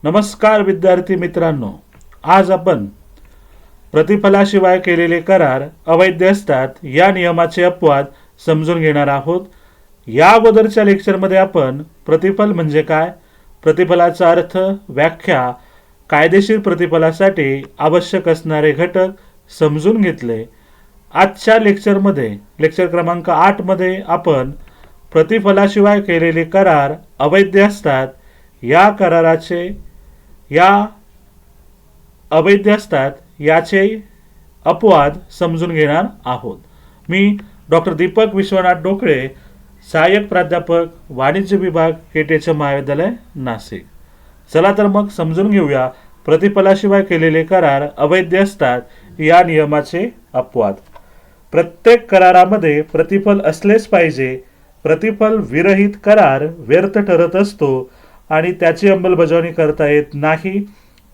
नमस्कार विद्यार्थी मित्रांनो, आज आपण प्रतिफलाशिवाय केलेले करार अवैध असतात या नियमाचे अपवाद समजून घेणार आहोत. या अगोदरच्या लेक्चरमध्ये आपण प्रतिफल म्हणजे काय, प्रतिफलाचा अर्थ, व्याख्या, कायदेशीर प्रतिफलासाठी आवश्यक असणारे घटक समजून घेतले. आजच्या लेक्चरमध्ये लेक्चर क्रमांक 8 मध्ये आपण प्रतिफलाशिवाय केलेले करार अवैध असतात याचे अपवाद समजून घेणार आहोत. मी डॉक्टर दीपक विश्वनाथ डोकळे, सहाय्यक प्राध्यापक, वाणिज्य विभाग, केटीएच महाविद्यालय, नाशिक. चला तर मग समजून घेऊया प्रतिफलाशिवाय केलेले करार अवैध असतात या नियमाचे अपवाद. प्रत्येक करारामध्ये प्रतिफल असलेच पाहिजे. प्रतिफल विरहित करार व्यर्थ ठरत असतो आणि त्याची अंमलबजावणी करता येत नाही.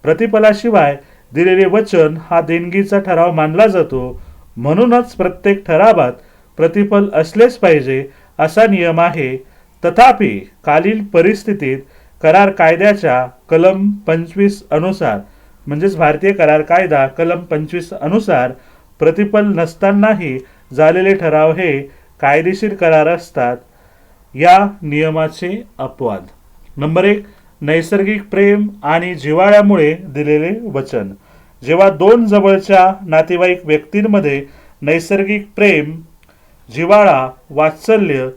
प्रतिफलाशिवाय दिलेले वचन हा देणगीचा ठराव मानला जातो. म्हणूनच प्रत्येक ठरावात प्रतिफल असलेच पाहिजे असा नियम आहे. तथापि खालील परिस्थितीत करार कायद्याच्या कलम 25 अनुसार म्हणजेच भारतीय करार कायदा कलम 25 अनुसार प्रतिफल नसतानाही झालेले ठराव हे कायदेशीर करार असतात. या नियमाचे अपवाद. नंबर 1, नैसर्गिक प्रेम आणि जिव्हाळ्यामुळे दिलेले वचन. जेव्हा दोन जवळच्या नातेवाईक व्यक्तींमध्ये नैसर्गिक प्रेम, जिव्हाळा, वात्सल्य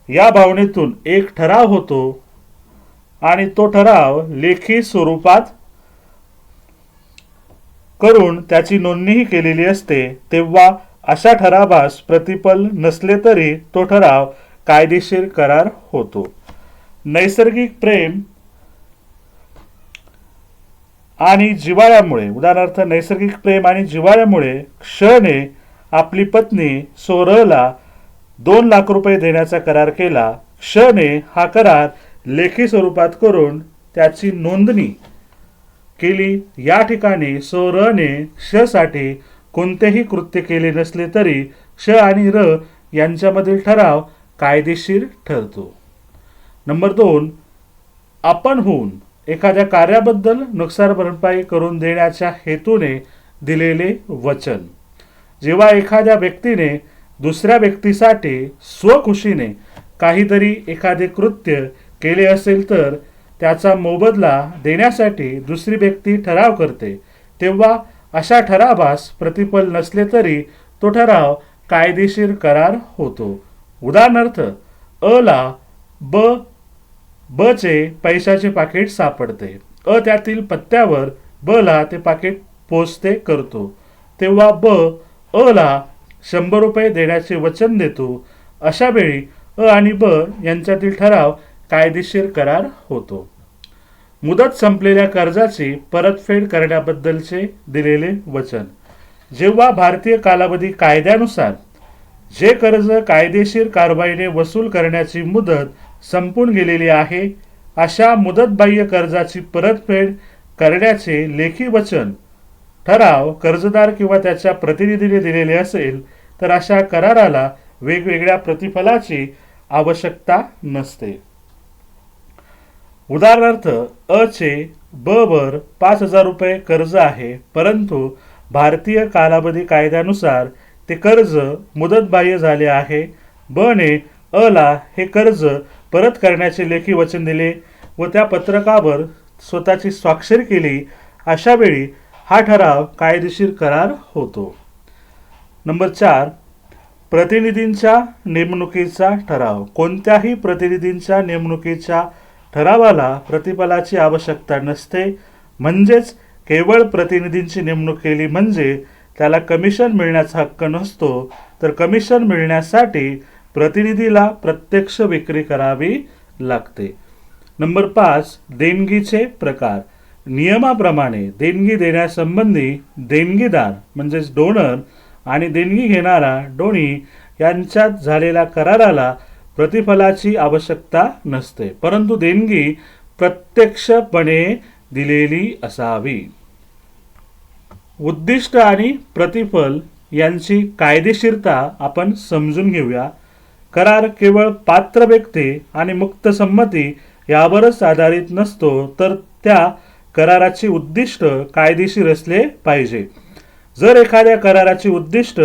या भावनेतून एक ठराव होतो आणि तो ठराव लेखी स्वरूपात करून त्याची नोंदणीही केलेली असते, तेव्हा अशा ठरावास प्रतिफल नसले तरी तो ठराव कायदेशीर करार होतो. नैसर्गिक प्रेम आणि जिव्हाळ्यामुळे, उदाहरणार्थ नैसर्गिक प्रेम आणि जिव्हाळ्यामुळे क्षने आपली पत्नी सोरहला 2 लाख रुपये देण्याचा करार केला. क्षने हा करार लेखी स्वरूपात करून त्याची नोंदणी केली. या ठिकाणी सोरहने क्षसाठी कोणतेही कृत्य केले नसले तरी क्ष आणि र यांच्यामधील ठराव कायदेशीर ठरतो. नंबर 2, आपण होऊन एखाद्या कार्याबद्दल नुकसान भरपाई करून देण्याच्या हेतूने दिलेले वचन. जेव्हा एखाद्या व्यक्तीने दुसऱ्या व्यक्तीसाठी स्वखुशीने काहीतरी एखादे कृत्य केले असेल तर त्याचा मोबदला देण्यासाठी दुसरी व्यक्ती ठराव करते, तेव्हा अशा ठरावास प्रतिफल नसले तरी तो ठराव कायदेशीर करार होतो. उदाहरणार्थ अ ला ब चे पैशाचे पाकिट सापडते. अ त्यातील पत्त्यावर ब ला ते पाकिट पोचते करतो, तेव्हा अ ला 100 रुपये देण्याचे वचन देतो. अशा वेळी अ आणि ब यांच्यातील ठराव कायदेशीर करार होतो. मुदत संपलेल्या कर्जाची परतफेड करण्याबद्दलचे दिलेले वचन. जेव्हा भारतीय कालावधी कायद्यानुसार जे कर्ज कायदेशीर कारवाईने वसूल करण्याची मुदत संपून गेलेली आहे, अशा मुदतबाह्य कर्जाची परतफेड करण्याचे लेखी वचन, ठराव कर्जदार किंवा त्याच्या प्रतिनिधीने दिलेले असेल तर अशा कराराला वेगवेगळ्या प्रतिफलाची आवश्यकता नसते. उदाहरणार्थ अ चे ब वर 5,000 रुपये कर्ज आहे, परंतु भारतीय कालावधी कायद्यानुसार ते कर्ज मुदतबाह्य झाले आहे. ब ने अ ला हे कर्ज परत करण्याचे लेखी वचन दिले व त्या पत्रकावर स्वतःची स्वाक्षरी केली. अशा वेळी हा ठराव कायदेशीर करार होतो. नंबर 4, प्रतिनिधींच्या नेमणुकीचा ठराव. कोणत्याही प्रतिनिधींच्या नेमणुकीच्या ठरावाला प्रतिफलाची आवश्यकता नसते. म्हणजेच केवळ प्रतिनिधींची नेमणूक केली म्हणजे त्याला कमिशन मिळण्याचा हक्क नसतो, तर कमिशन मिळण्यासाठी प्रतिनिधीला प्रत्यक्ष विक्री करावी लागते. नंबर 5, देणगीचे प्रकार. नियमाप्रमाणे देणगी देण्यासंबंधी देणगीदार म्हणजेच डोनर आणि देणगी घेणारा डोनी यांच्यात झालेल्या कराराला प्रतिफलाची आवश्यकता नसते, परंतु देणगी प्रत्यक्षपणे दिलेली असावी. उद्दिष्ट आणि प्रतिफल यांची कायदेशीरता आपण समजून घेऊया. करार केवळ पात्र व्यक्ती आणि मुक्त संमती यावरच आधारित नसतो, तर त्या कराराचे उद्दिष्ट कायदेशीर असले पाहिजे. जर एखाद्या कराराचे उद्दिष्ट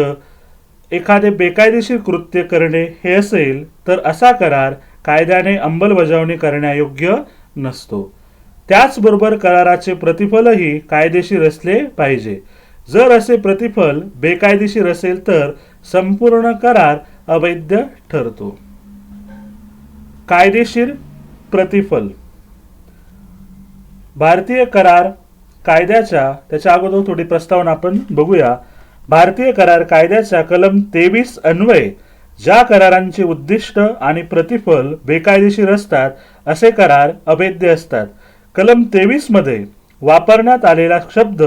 एखादे बेकायदेशीर कृत्य करणे हे असेल, तर असा करार कायद्याने अंमलबजावणी करण्यायोग्य नसतो. त्याचबरोबर कराराचे प्रतिफलही कायदेशीर असले पाहिजे. जर असे प्रतिफल बेकायदेशीर असेल तर संपूर्ण करार अवैध ठरतो. कायदेशीर प्रतिफल. भारतीय करार कायद्याच्या त्याच्या अगोदर थोडी प्रस्तावना आपण बघूया. भारतीय करार कायद्याच्या कलम 23 अन्वये ज्या करारांचे उद्दिष्ट आणि प्रतिफल बेकायदेशीर असतात असे करार अवैध असतात. कलम 23 मध्ये वापरण्यात आलेला शब्द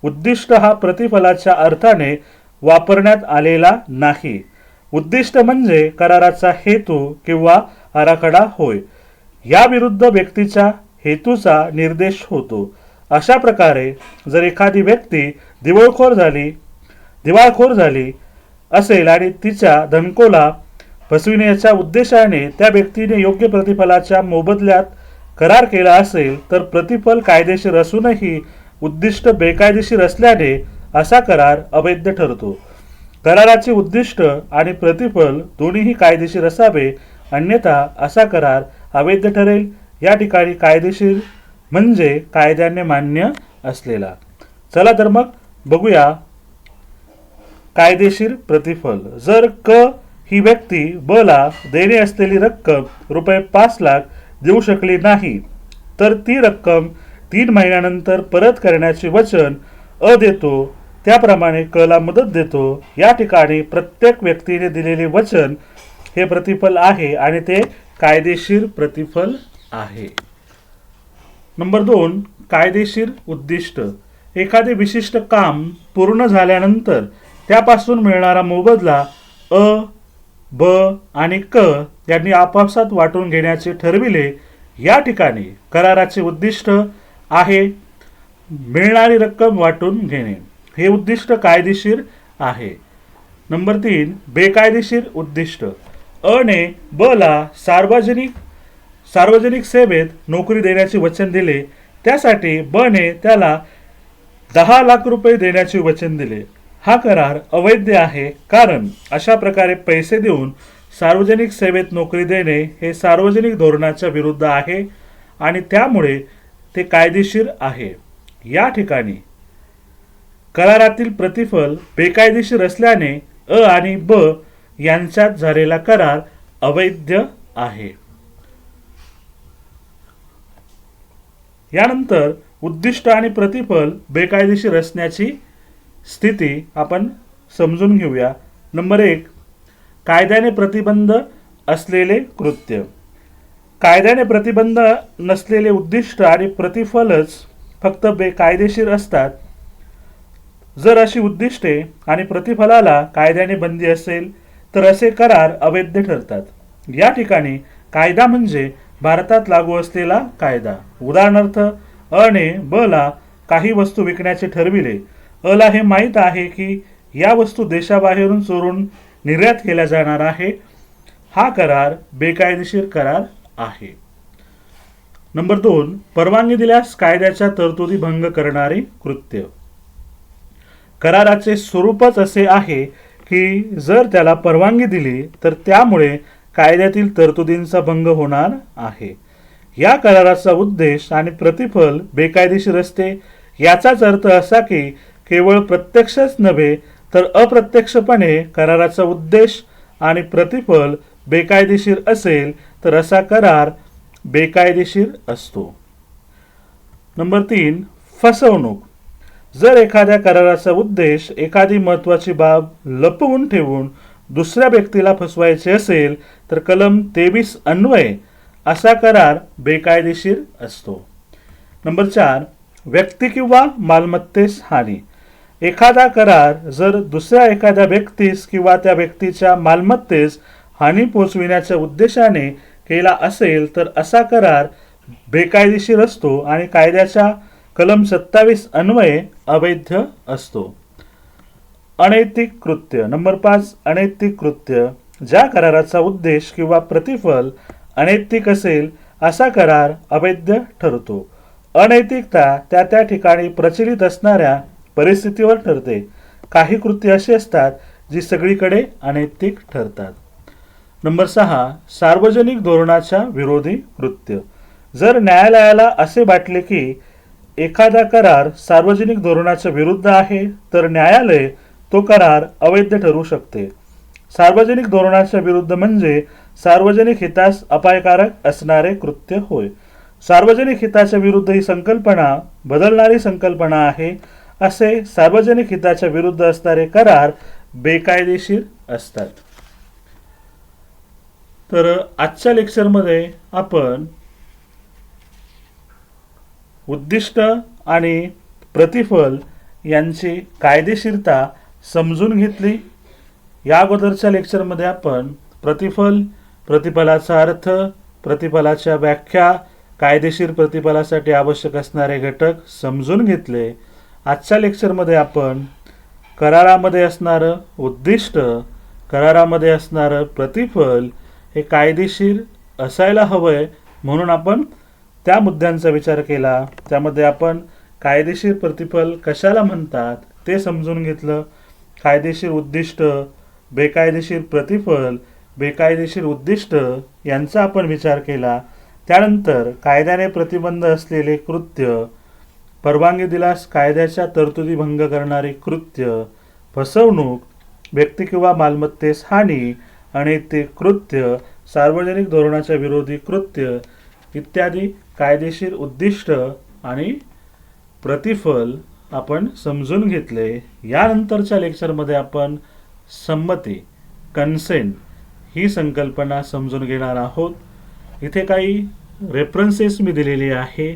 उद्दिष्ट हा प्रतिफलाच्या अर्थाने वापरण्यात आलेला नाही. उद्दिष्ट म्हणजे कराराचा हेतू किंवा आराखडा होय. याविरुद्ध व्यक्तीच्या हेतूचा निर्देश होतो. अशा प्रकारे जर एखादी व्यक्ती दिवाळखोर झाली असेल आणि तिच्या धनकोला फसविण्याच्या उद्देशाने त्या व्यक्तीने योग्य प्रतिफलाच्या मोबदल्यात करार केला असेल, तर प्रतिफल कायदेशीर असूनही उद्दिष्ट बेकायदेशीर असल्याने असा करार अवैध ठरतो. कराराचे उद्दिष्ट आणि प्रतिफल दोन्हीही कायदेशीर असावे, अन्यथा असा करार अवैध ठरेल. या ठिकाणी कायदेशीर म्हणजे कायद्याने मान्य असलेला. चला तर मग बघूया कायदेशीर प्रतिफल. जर क ही व्यक्ती ब ला देणे असलेली रक्कम रुपये 5 लाख देऊ शकली नाही, तर ती रक्कम 3 महिन्यानंतर परत करण्याचे वचन अ देतो. त्याप्रमाणे क ला मदत देतो. या ठिकाणी प्रत्येक व्यक्तीने दिलेले वचन हे प्रतिफल आहे आणि ते कायदेशीर प्रतिफल आहे. नंबर 2, कायदेशीर उद्दिष्ट. एखादे विशिष्ट काम पूर्ण झाल्यानंतर त्यापासून मिळणारा मोबदला अ, ब आणि क यांनी आपापसात वाटून घेण्याचे ठरविले. या ठिकाणी कराराचे उद्दिष्ट आहे मिळणारी रक्कम वाटून घेणे. हे उद्दिष्ट कायदेशीर आहे. नंबर 3, बेकायदेशीर उद्दिष्ट. अ ने ब ला सार्वजनिक सेवेत नोकरी देण्याचे वचन दिले. त्यासाठी ब ने त्याला 10 लाख रुपये देण्याचे वचन दिले. हा करार अवैध आहे, कारण अशा प्रकारे पैसे देऊन सार्वजनिक सेवेत नोकरी देणे हे सार्वजनिक धोरणाच्या विरुद्ध आहे आणि त्यामुळे ते कायदेशीर आहे. या ठिकाणी करारातील प्रतिफल बेकायदेशीर असल्याने अ आणि ब यांच्यात झालेला करार अवैध आहे. यानंतर उद्दिष्ट आणि प्रतिफल बेकायदेशीर असण्याची स्थिती आपण समजून घेऊया. नंबर 1, कायद्याने प्रतिबंध असलेले कृत्य. कायद्याने प्रतिबंध नसलेले उद्दिष्ट आणि प्रतिफलच फक्त बेकायदेशीर असतात. जर अशी उद्दिष्टे आणि प्रतिफलाला कायद्याने बंदी असेल, तर असे करार अवैध ठरतात. या ठिकाणी कायदा म्हणजे भारतात लागू असलेला कायदा. उदाहरणार्थ, अ ने ब ला काही वस्तू विकण्याचे ठरविले. अ ला हे माहीत आहे की या वस्तू देशाबाहेरून चोरून निर्यात केल्या जाणार आहे. हा करार बेकायदेशीर करार आहे. नंबर 2, परवानगी दिल्यास कायद्याच्या तरतुदी भंग करणारे कृत्य. कराराचे स्वरूपच असे आहे की जर त्याला परवानगी दिली तर त्यामुळे कायद्यातील तरतुदींचा भंग होणार आहे. या कराराचा उद्देश आणि प्रतिफल बेकायदेशीर असते. याचाच अर्थ असा की केवळ प्रत्यक्षच नव्हे तर अप्रत्यक्षपणे कराराचा उद्देश आणि प्रतिफल बेकायदेशीर असेल तर असा करार बेकायदेशीर असतो. नंबर 3, फसवणूक. जर एखाद्या कराराचा उद्देश एखादी महत्त्वाची बाब लपवून ठेवून दुसऱ्या व्यक्तीला फसवायचे असेल, तर कलम 23 अन्वये असा करार बेकायदेशीर असतो. नंबर 4, व्यक्ती किंवा मालमत्तेस हानी. एखादा करार जर दुसऱ्या एखाद्या व्यक्तीस किंवा त्या व्यक्तीच्या मालमत्तेस हानी पोचविण्याच्या उद्देशाने केला असेल, तर असा करार बेकायदेशीर असतो आणि कायद्याच्या कलम 27 अन्वये अवैध असतो. अनैतिक कृत्य. नंबर 5, अनैतिक कृत्य. ज्या कराराचा उद्देश किंवा प्रतिफल अनैतिक असेल असा करार अवैध ठरतो. अनैतिकता त्या त्या ठिकाणी प्रचलित असणाऱ्या परिस्थितीवर ठरते. काही कृत्य अशी असतात जी सगळीकडे अनैतिक ठरतात. नंबर 6, सार्वजनिक धोरणाच्या विरोधी कृत्य. जर न्यायालयाला असे वाटले की एखादा करार सार्वजनिक धोरणाच्या विरुद्ध आहे तर न्यायालय तो करार अवैध ठरवू शकते. सार्वजनिक धोरणाच्या विरुद्ध म्हणजे सार्वजनिक हितास अपायकारक असणारे कृत्य होय. सार्वजनिक हिताच्या विरुद्ध ही संकल्पना बदलणारी संकल्पना आहे. असे सार्वजनिक हिताच्या विरुद्ध असणारे करार बेकायदेशीर असतात. तर आजच्या लेक्चरमध्ये आपण उद्दिष्ट आणि प्रतिफल यांची कायदेशीरता समजून घेतली. या अगोदरच्या लेक्चरमध्ये आपण प्रतिफल, प्रतिफलाचा अर्थ, प्रतिफलाच्या व्याख्या, कायदेशीर प्रतिफलासाठी आवश्यक असणारे घटक समजून घेतले. आजच्या लेक्चरमध्ये आपण करारामध्ये असणारं उद्दिष्ट, करारामध्ये असणारं प्रतिफल हे कायदेशीर असायला हवंय म्हणून आपण त्या मुद्द्यांचा विचार केला. त्यामध्ये आपण कायदेशीर प्रतिफल कशाला म्हणतात ते समजून घेतलं. कायदेशीर उद्दिष्ट, बेकायदेशीर प्रतिफल, बेकायदेशीर उद्दिष्ट यांचा आपण विचार केला. त्यानंतर कायद्याने प्रतिबंध असलेले कृत्य, परवानगी दिल्यास कायद्याच्या तरतुदी भंग करणारी कृत्य, फसवणूक, व्यक्ती किंवा मालमत्तेस हानी, अनैतिक कृत्य, सार्वजनिक धोरणाच्या विरोधी कृत्य इत्यादी कायदेशीर उद्दिष्ट आणि प्रतिफल आपण समजून घेतले. यानंतरच्या लेक्चरमध्ये आपण संमती, कन्सेंट ही संकल्पना समजून घेणार आहोत. इथे काही रेफरन्सेस मी दिलेली आहे.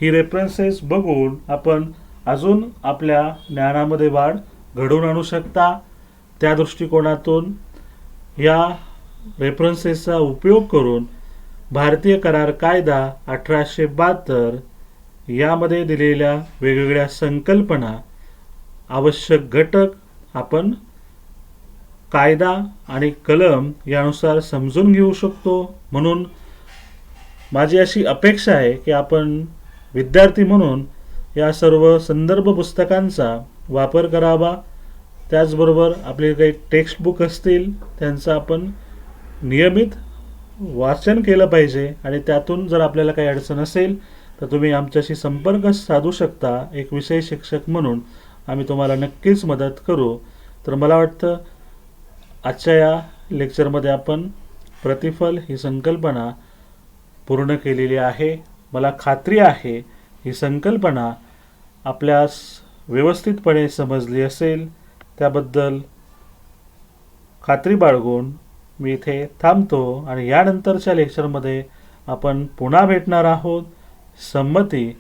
ही रेफरन्सेस बघून आपण अजून आपल्या ज्ञानामध्ये वाढ घडवून आणू शकता. त्या दृष्टिकोनातून या रेफरन्सेसचा उपयोग करून भारतीय करार कायदा 1872 यामध्ये दिलेल्या वेगवेगळ्या संकल्पना, आवश्यक घटक आपण कायदा आणि कलम यानुसार समजून घेऊ शकतो. म्हणून माझी अशी अपेक्षा आहे की आपण विद्यार्थी म्हणून या सर्व संदर्भ पुस्तकांचा वापर करावा. त्याचबरोबर आपले काही टेक्स्टबुक असतील त्यांचा आपण नियमित वाचन केलं पाहिजे आणि त्यातून जर आपल्याला काही अडचण असेल तर तुम्ही आमच्याशी संपर्क साधू शकता. एक विषय शिक्षक म्हणून आम्ही तुम्हाला नक्कीच मदत करू. तर मला वाटतं आजच्या या लेक्चरमध्ये आपण प्रतिफल ही संकल्पना पूर्ण केलेली आहे. मला खात्री आहे ही संकल्पना आपल्यास व्यवस्थितपणे समजली असेल. त्याबद्दल खात्री बाळगून मी इथे थांबतो आणि यानंतरच्या लेक्चरमध्ये आपण पुन्हा भेटणार आहोत. संमती,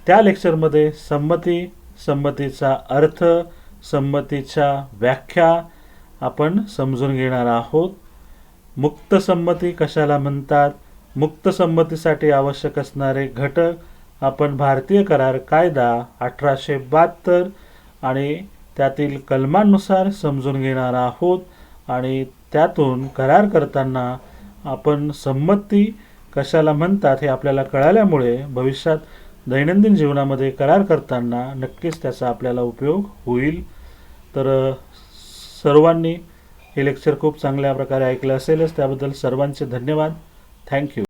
त्या लेक्चरमध्ये संमती, संमतीचा अर्थ, संमतीच्या व्याख्या आपण समजून घेणार आहोत. मुक्त संमती कशाला म्हणतात, मुक्त संमतीसाठी आवश्यक असणारे घटक आपण भारतीय करार कायदा 1872 आणि त्यातील कलमांनुसार समजून घेणार आहोत. आणि त्यातून करार करताना आपण संमती कशाला म्हणतात हे आपल्याला कळाल्यामुळे भविष्यात दैनंदिन जीवनामध्ये करार करताना नक्कीच त्याचा आपल्याला उपयोग होईल. तर सर्वांनी हे लेक्चर खूप चांगल्या प्रकारे ऐकलं असेलच. त्याबद्दल सर्वांचे धन्यवाद. थँक्यू.